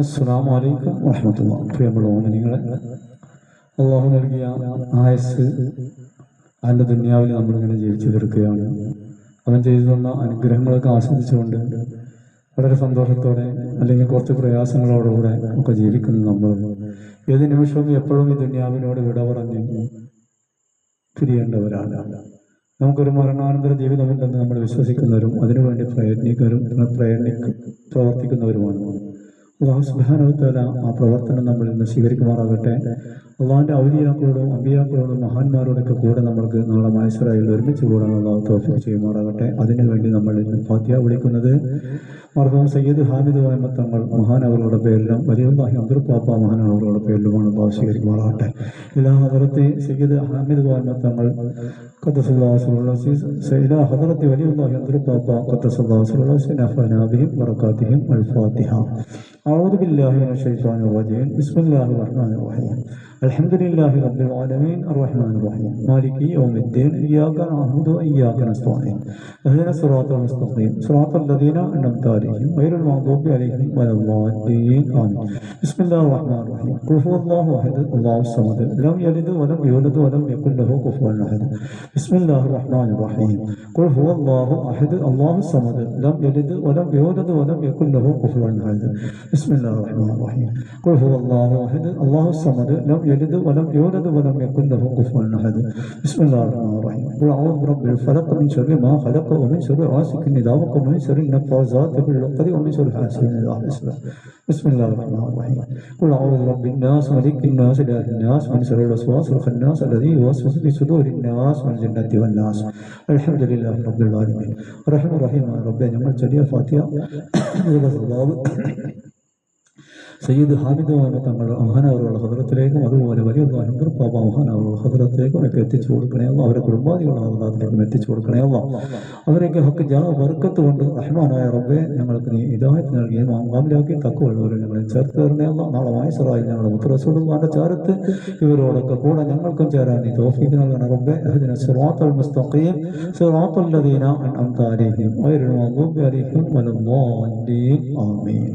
അസ്സലാമു അലൈക്കും വറഹ്മത്തുള്ളാഹി. പ്രിയമുള്ള മോമിനീങ്ങളെ, അള്ളാഹു നൽകിയ ആയസ് അവൻ്റെ ദുനിയാവിൽ നമ്മളിങ്ങനെ ജീവിച്ചു തീർക്കുകയാണ്. അവൻ ചെയ്തു തന്ന അനുഗ്രഹങ്ങളൊക്കെ ആസ്വദിച്ചുകൊണ്ട് വളരെ സന്തോഷത്തോടെ അല്ലെങ്കിൽ കുറച്ച് പ്രയാസങ്ങളോടുകൂടെ ഒക്കെ ജീവിക്കുന്ന നമ്മൾ ഏത് നിമിഷവും എപ്പോഴും ഈ ദുനിയാവിനോട് വിട പറഞ്ഞ് പിരിയേണ്ടവരാണ്. നമുക്കൊരു മരണാനന്തര ജീവിതമുണ്ടെന്ന് നമ്മൾ വിശ്വസിക്കുന്നവരും അതിനുവേണ്ടി പ്രവർത്തിക്കുന്നവരുമാണ്. അല്ലാഹു സുബ്ഹാനഹു വ തആല ആ പ്രവർത്തനം നമ്മളിൽ നിന്ന് സ്വീകരിക്കുമാറാകട്ടെ. അള്ളാഹിൻ്റെ ഔലിയാക്കളോടും അമ്പിയാക്കളോടും മഹാന്മാരോടൊക്കെ കൂടെ നമ്മൾക്ക് നാളെ മഹ്ശറയിൽ ഒരുമിച്ച് കൂടാൻ അള്ളാഹു തൗഫീഖ് ചെയ്യുമാറാകട്ടെ. അതിനുവേണ്ടി നമ്മൾ ഇന്ന് ഫാത്തിഹ വിളിക്കുന്നത് മർഹൂം സയ്യിദ് ഹാമിദ് അഹ്മദ് തങ്ങൾ മഹാനവറുടെ പേരിലും വലിയുല്ലാഹി അബ്ദുൽ പാപ്പ മഹാനവറുടെ പേരിലുമാണ് അള്ളാഹു സ്വീകരിക്കുമാറാകട്ടെ. ഇലാ ഹദറത്തി സയ്യിദ് ഹാമിദ് അഹ്മദ് തങ്ങൾ ഖദ്ദസല്ലാഹു സിർറഹു ഇലാ ഹദറത്തി വലിയുല്ലാഹി അബ്ദുൽ പാപ്പ ഖദ്ദസല്ലാഹു സിർറഹു നഫഅനാ ബിഹിം ബറകാതിഹിം അൽ ഫാത്തിഹ. أعوذ بالله من الشيطان الرجيم. بسم الله الرحمن الرحيم. الحمد لله رب العالمين الرحمن الرحيم مالك يوم الدين إياك نعبد وإياك نستعين اهدنا الصراط المستقيم صراط الذين أنعمت عليهم غير المغضوب عليهم ولا الضالين آمين. بسم الله الرحمن الرحيم. قل هو الله أحد الله الصمد لم يلد ولم يولد ولم يكن له كفوا أحد. بسم الله الرحمن الرحيم. قل هو الله أحد الله الصمد لم يلد ولم يولد ولم يكن له كفوا أحد. بسم الله الرحمن الرحيم. قل هو الله أحد الله الصمد لم يلد ولم يولد ولم يكن له كفوا أحد. بسم الله الرحمن الرحيم. قل أعوذ برب الفلق من شر ما خلق ومن شر غاسق إذا وقب ومن شر النفاثات في العقد ومن شر حاسد إذا حسد. بسم الله الرحمن الرحيم. قل أعوذ برب الناس ملك الناس إله الناس من شر الوسواس الخناس الذي يوسوس في صدور الناس من الجنة والناس. الحمد لله رب العالمين الرحمن الرحيم. ربنا ഞങ്ങൾ ചൊല്ലിയ ഫാത്തിഹ സയ്യിദ് ഹാമിദ് തങ്ങൾ മഹാനവറുകളുടെ ഹദ്റത്തിലേക്കും അതുപോലെ വലിയുല്ലാഹി അബ്ദുൽ പാപ്പ മഹാനവറുകളുടെ ഹദ്റത്തിലേക്കും ഒക്കെ എത്തിച്ചു കൊടുക്കണേ അല്ലാ. അവരെ കുടുംബാദികളുടെ ഹദ്റത്തിലേക്കും എത്തിച്ചു കൊടുക്കണേ അല്ലാ. അവരൊക്കെ ഹക്ക് ജാ ബർക്കത്ത് കൊണ്ട് റഹ്മാനായ റബ്ബേ ഞങ്ങൾക്ക് നീ ഹിദായത്ത് നൽകിയ മാങ്കാമിലാക്കി തക്കുവള്ളവരെ ഞങ്ങളെ ചേർത്ത് തരണേ അല്ലാ. നാളെ മായസറായി ഞങ്ങളുടെ മുത്ത് റസൂലുള്ളാഹിന്റെ ചാരത്ത് ഇവരോടൊക്കെ കൂടെ ഞങ്ങൾക്കും ചേരാൻ നീ തൗഫീഖ് നൽകണേ റബ്ബേ. ഇഹ്ദിന സിറാത്തൽ മുസ്തഖീം സിറാത്തൽ ലദീന അൻഅംത അലൈഹിം ഗൈറിൽ മഗ്ദൂബി അലൈഹിം വലദ്ദാല്ലീൻ ആമീൻ.